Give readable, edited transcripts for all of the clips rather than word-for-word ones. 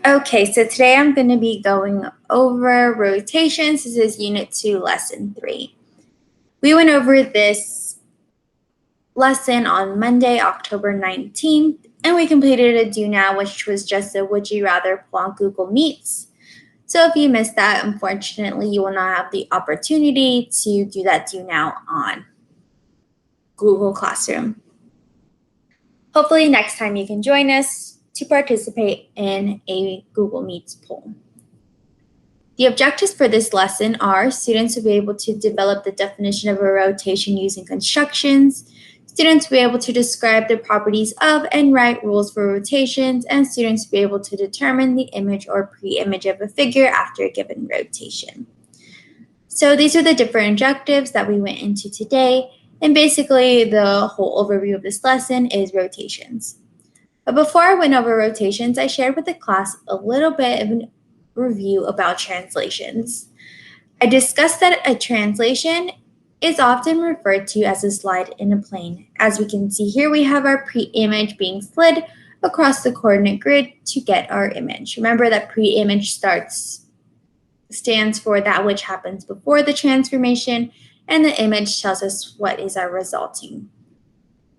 Okay, so today I'm going to be going over rotations. This is Unit 2, Lesson 3. We went over this lesson on Monday, October 19th, and we completed a do now, which was just a would you rather pull on Google Meets. So if you missed that, unfortunately, you will not have the opportunity to do that do now on Google Classroom. Hopefully next time you can join us to participate in a Google Meets poll. The objectives for this lesson are students will be able to develop the definition of a rotation using constructions, students will be able to describe the properties of and write rules for rotations, and students will be able to determine the image or pre-image of a figure after a given rotation. So these are the different objectives that we went into today, and basically the whole overview of this lesson is rotations. But before I went over rotations, I shared with the class a little bit of an review about translations. I discussed that a translation is often referred to as a slide in a plane. As we can see here, we have our pre-image being slid across the coordinate grid to get our image. Remember that pre-image stands for that which happens before the transformation, and the image tells us what is our resulting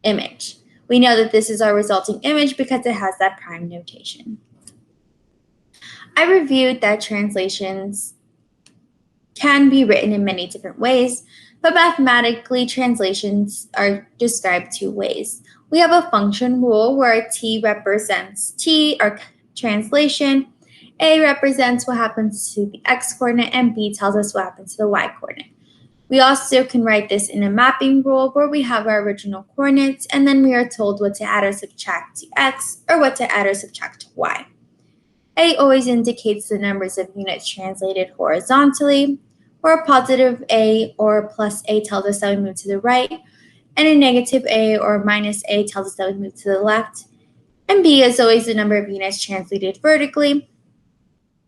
image. We know that this is our resulting image because it has that prime notation. I reviewed that translations can be written in many different ways, but mathematically translations are described two ways. We have a function rule where t represents t, our translation, a represents what happens to the x-coordinate, and b tells us what happens to the y-coordinate. We also can write this in a mapping rule where we have our original coordinates, and then we are told what to add or subtract to x or what to add or subtract to y. A always indicates the numbers of units translated horizontally, or a positive A or a plus A tells us that we move to the right, and a negative A or minus A tells us that we move to the left. And B is always the number of units translated vertically,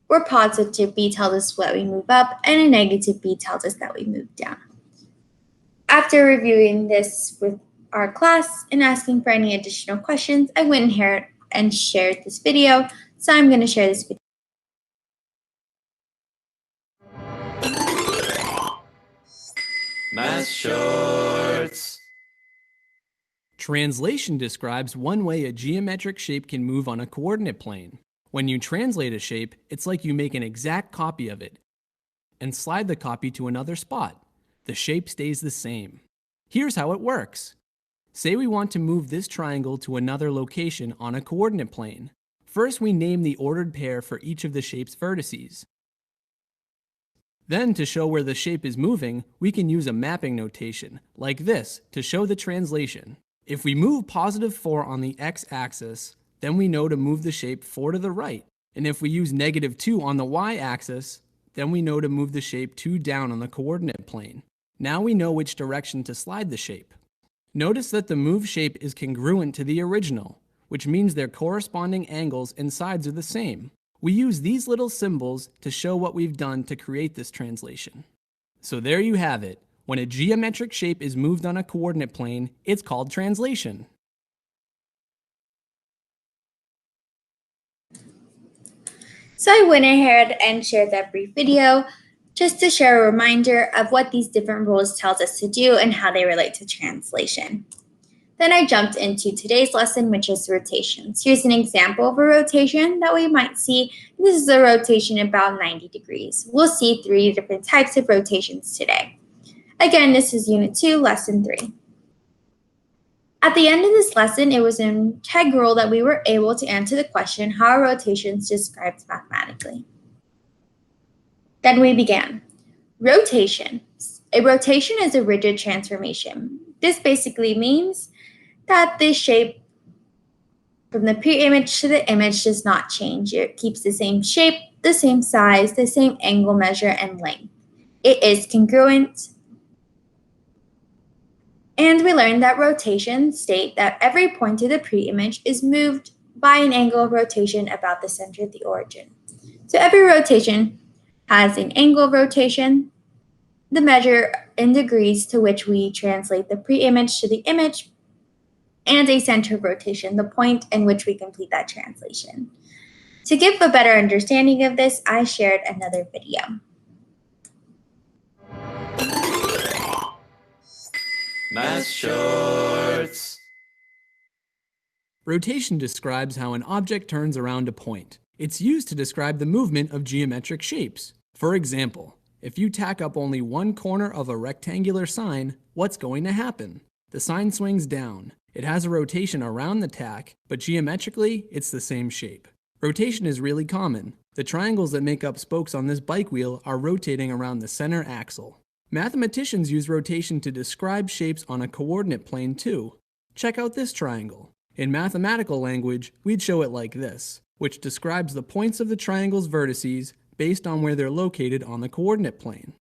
where positive B tells us that we move up, and a negative B tells us that we move down. After reviewing this with our class and asking for any additional questions, I went in here and shared this video. So I'm going to share this video. Math Shorts. Translation describes one way a geometric shape can move on a coordinate plane. When you translate a shape, it's like you make an exact copy of it and slide the copy to another spot. The shape stays the same. Here's how it works. Say we want to move this triangle to another location on a coordinate plane. First, we name the ordered pair for each of the shape's vertices. Then, to show where the shape is moving, we can use a mapping notation, like this, to show the translation. If we move positive 4 on the x-axis, then we know to move the shape 4 to the right. And if we use negative 2 on the y-axis, then we know to move the shape 2 down on the coordinate plane. Now we know which direction to slide the shape. Notice that the moved shape is congruent to the original, which means their corresponding angles and sides are the same. We use these little symbols to show what we've done to create this translation. So there you have it. When a geometric shape is moved on a coordinate plane, it's called translation. So I went ahead and shared that brief video just to share a reminder of what these different rules tells us to do and how they relate to translation. Then I jumped into today's lesson, which is rotations. Here's an example of a rotation that we might see. This is a rotation about 90 degrees. We'll see 3 different types of rotations today. Again, this is Unit 2, Lesson 3. At the end of this lesson, it was integral that we were able to answer the question, how are rotations described mathematically? Then we began. Rotations. A rotation is a rigid transformation. This basically means that the shape from the pre-image to the image does not change. It keeps the same shape, the same size, the same angle measure and length. It is congruent. And we learned that rotations state that every point of the pre-image is moved by an angle of rotation about the center of the origin. So every rotation has an angle of rotation, the measure in degrees to which we translate the pre-image to the image, and a center of rotation, the point in which we complete that translation. To give a better understanding of this, I shared another video. Math Shorts. Rotation describes how an object turns around a point. It's used to describe the movement of geometric shapes. For example, if you tack up only one corner of a rectangular sign, what's going to happen? The sign swings down. It has a rotation around the tack, but geometrically, it's the same shape. Rotation is really common. The triangles that make up spokes on this bike wheel are rotating around the center axle. Mathematicians use rotation to describe shapes on a coordinate plane too. Check out this triangle. In mathematical language, we'd show it like this, which describes the points of the triangle's vertices based on where they're located on the coordinate plane.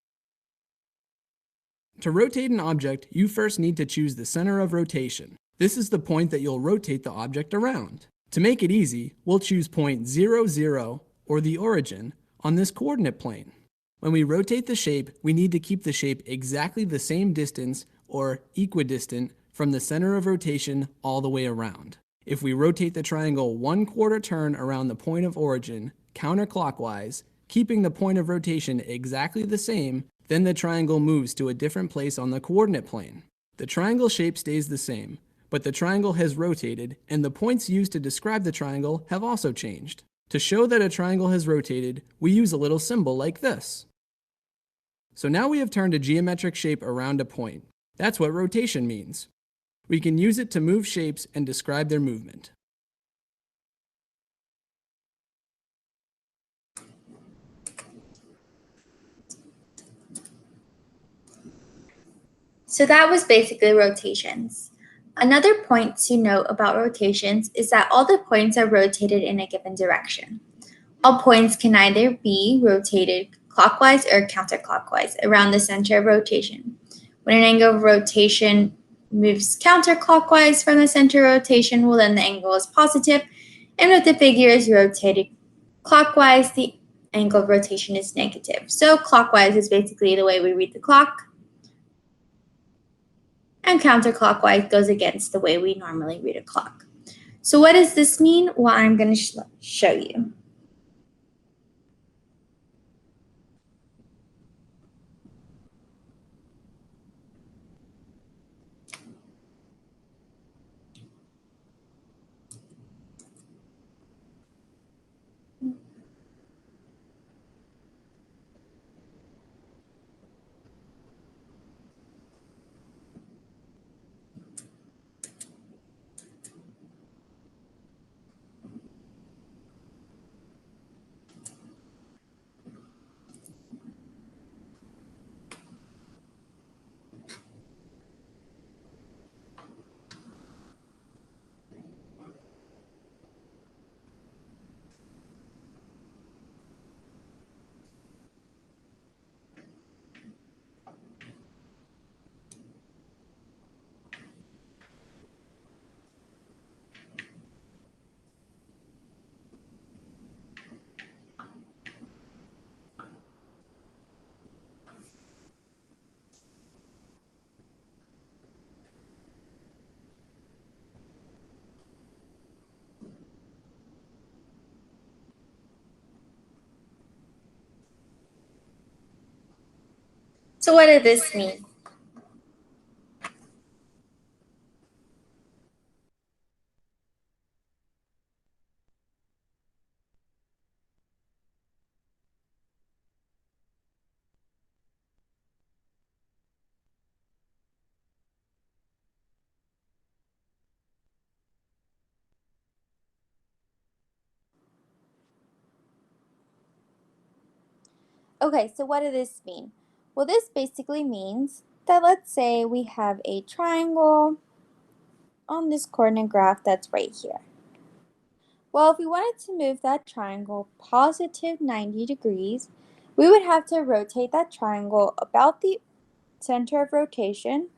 To rotate an object, you first need to choose the center of rotation. This is the point that you'll rotate the object around. To make it easy, we'll choose point 0, 0, or the origin, on this coordinate plane. When we rotate the shape, we need to keep the shape exactly the same distance, or equidistant, from the center of rotation all the way around. If we rotate the triangle 1/4 turn around the point of origin, counterclockwise, keeping the point of rotation exactly the same, then the triangle moves to a different place on the coordinate plane. The triangle shape stays the same, but the triangle has rotated, and the points used to describe the triangle have also changed. To show that a triangle has rotated, we use a little symbol like this. So now we have turned a geometric shape around a point. That's what rotation means. We can use it to move shapes and describe their movement. So that was basically rotations. Another point to note about rotations is that all the points are rotated in a given direction. All points can either be rotated clockwise or counterclockwise around the center of rotation. When an angle of rotation moves counterclockwise from the center of rotation, well, then the angle is positive, and if the figure is rotated clockwise, the angle of rotation is negative. So clockwise is basically the way we read the clock, and counterclockwise goes against the way we normally read a clock. So what does this mean? Well, I'm going to show you. So what does this mean? Okay, so what does this mean? Well, this basically means that let's say we have a triangle on this coordinate graph that's right here. Well, if we wanted to move that triangle positive 90 degrees, we would have to rotate that triangle about the center of rotation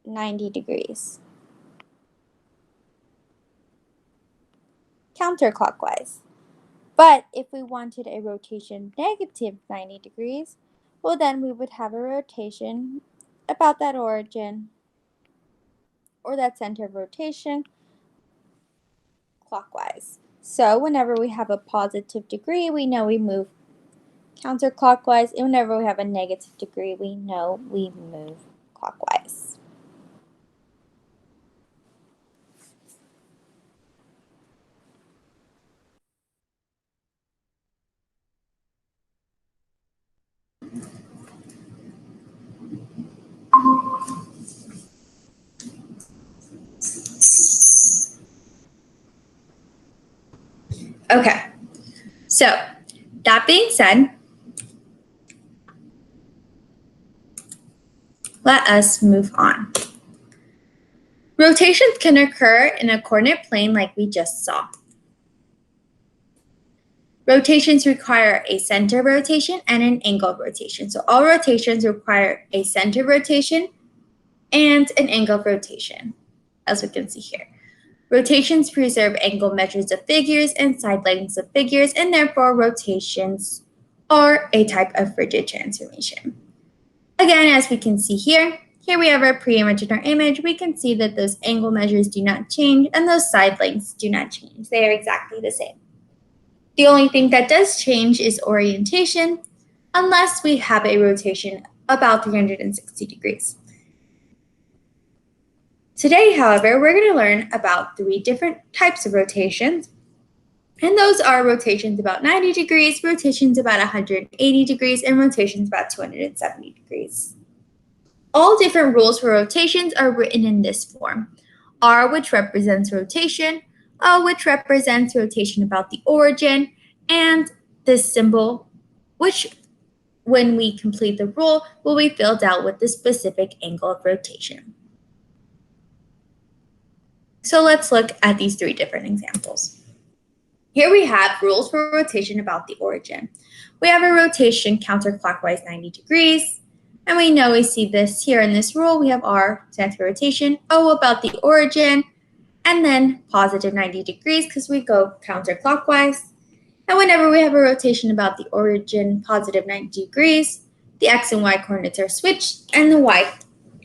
90 degrees. Counterclockwise. But if we wanted a rotation negative 90 degrees, well then we would have a rotation about that origin or that center of rotation clockwise. So whenever we have a positive degree, we know we move counterclockwise, and whenever we have a negative degree, we know we move clockwise. Okay, so that being said, let us move on. Rotations can occur in a coordinate plane like we just saw. Rotations require a center rotation and an angle rotation. So all rotations require a center rotation and an angle rotation, as we can see here. Rotations preserve angle measures of figures and side lengths of figures, and therefore rotations are a type of rigid transformation. Again, as we can see here we have our pre-image and our image. We can see that those angle measures do not change and those side lengths do not change. They are exactly the same. The only thing that does change is orientation, unless we have a rotation about 360 degrees. Today, however, we're going to learn about 3 different types of rotations, and those are rotations about 90 degrees, rotations about 180 degrees, and rotations about 270 degrees. All different rules for rotations are written in this form. R, which represents rotation, O, which represents rotation about the origin, and this symbol, which when we complete the rule, will be filled out with the specific angle of rotation. So let's look at these 3 different examples. Here we have rules for rotation about the origin. We have a rotation counterclockwise 90 degrees, and we know we see this here in this rule. We have R, stands for rotation, O about the origin, and then positive 90 degrees because we go counterclockwise. And whenever we have a rotation about the origin, positive 90 degrees, the x and y coordinates are switched and the y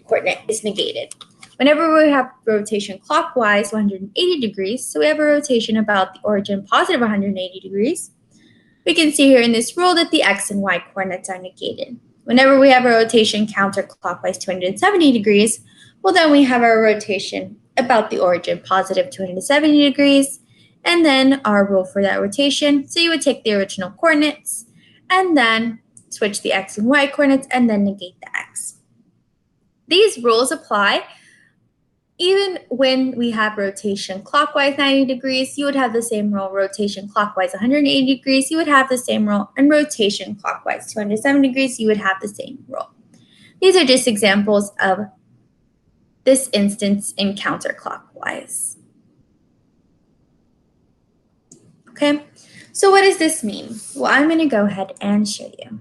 coordinate is negated. Whenever we have rotation clockwise, 180 degrees, so we have a rotation about the origin, positive 180 degrees, we can see here in this rule that the x and y coordinates are negated. Whenever we have a rotation counterclockwise 270 degrees, well then we have our rotation about the origin, positive 270 degrees, and then our rule for that rotation. So you would take the original coordinates and then switch the x and y coordinates and then negate the x. These rules apply even when we have rotation clockwise 90 degrees, you would have the same rule. Rotation clockwise 180 degrees, you would have the same rule. And rotation clockwise 270 degrees, you would have the same rule. These are just examples of this instance in counterclockwise. Okay, so what does this mean? Well, I'm going to go ahead and show you.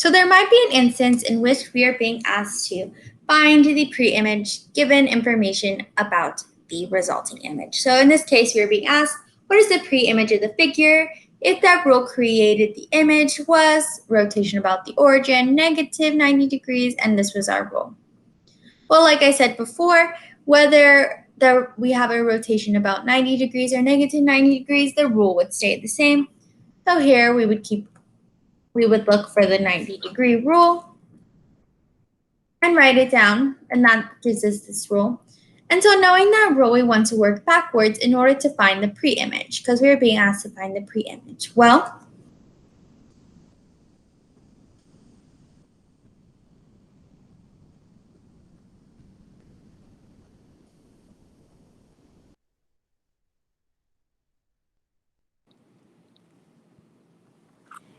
So there might be an instance in which we are being asked to find the pre-image given information about the resulting image. So in this case, we are being asked, what is the pre-image of the figure? If that rule created the image was rotation about the origin, negative 90 degrees, and this was our rule. Well, like I said before, whether we have a rotation about 90 degrees or negative 90 degrees, the rule would stay the same. So here we would look for the 90-degree rule and write it down, and that gives us this rule. And so knowing that rule, we want to work backwards in order to find the pre-image, because we are being asked to find the pre-image. Well,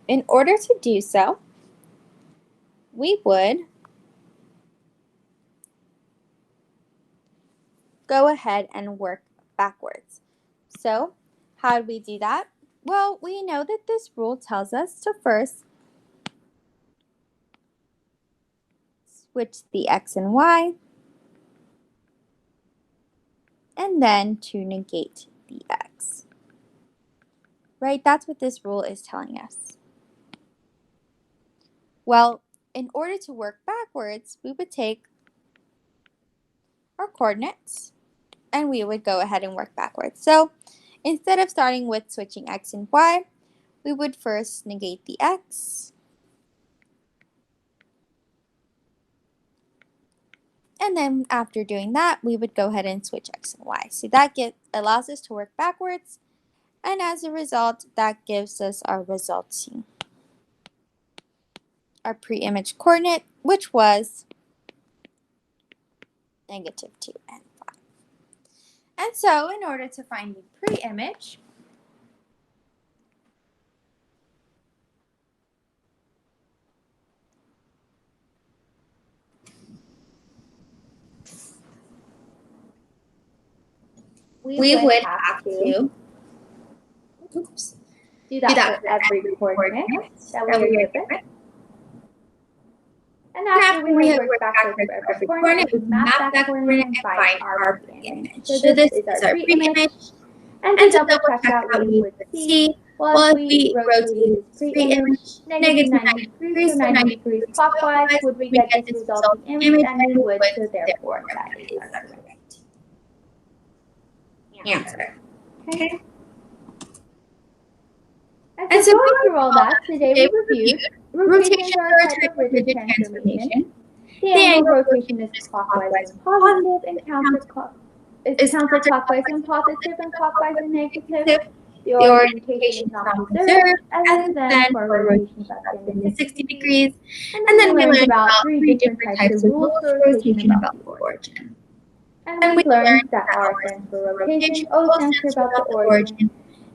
in order to do so, we would go ahead and work backwards. So how do we do that? Well, we know that this rule tells us to first switch the x and y, and then to negate the x. Right? That's what this rule is telling us. Well, in order to work backwards, we would take our coordinates and we would go ahead and work backwards. So instead of starting with switching x and y, we would first negate the x. And then after doing that, we would go ahead and switch x and y. So that allows us to work backwards. And as a result, that gives us our resulting, our pre-image coordinate, which was negative 2 and 5. And so in order to find the pre-image, we would have to do that for every coordinate that we are given. And after we have worked backwards for every coordinate, we map that coordinate and find our pre-image. So this is our pre-image. And to double check out what we would see, well, if we rotate this pre-image negative 90 degrees, so 90 degrees clockwise, would we get this resulting image? And we would, so therefore that is our correct answer. Okay. And so going through all that, today we reviewed rotations are a type of rigid transformation. The angle of rotation is clockwise and positive, and counterclockwise and positive, and clockwise and negative. The orientation is not observed, and then for rotations at 60 degrees. And then we learned about 3 different types of rules for rotation about the origin. And we learned that R stands for rotation, O stands for about the origin.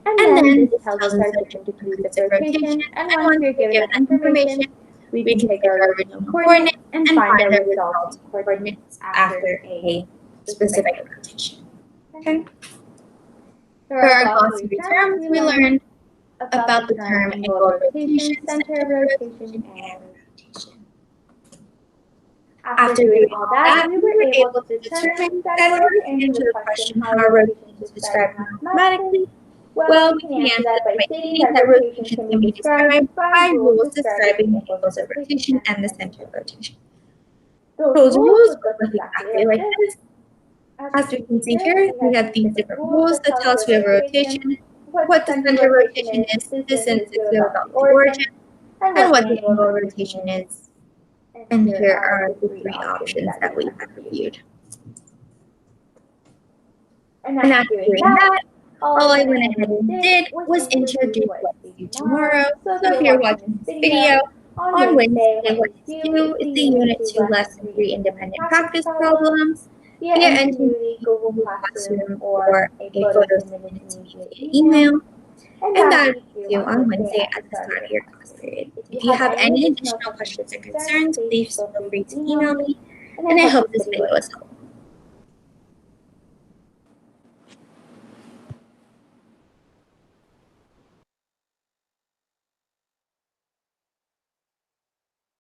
And then this tells us our different degrees of rotation. And once we're given that information, we can take our original coordinate and find our resulting coordinates after a specific rotation. Okay. For our glossary terms, we learned about the term angle of rotation, center of rotation, and rotation. After doing all that, we were able to determine that in order to answer the question how rotation is described mathematically, well, we can answer that by stating that rotation can be described by rules describing the angles of rotation and the center of rotation. Those rules look exactly like this. As we can see here, we have these different rules that tell us we have a rotation, what the center of rotation is, distance is about the origin, and what the angle of rotation is. And here are the 3 options that we have reviewed. And after doing that, all I went ahead and did was introduce what we do tomorrow. So if you're watching this video, on Wednesday, what you do is the Unit 2 Lesson 3 independent practice problems via Ingenuity, Google Classroom, or a photo submitted to me via email. And that is due on Wednesday at the start of your class period. If you have any additional questions or concerns, please feel free to email me, and I hope this video was helpful.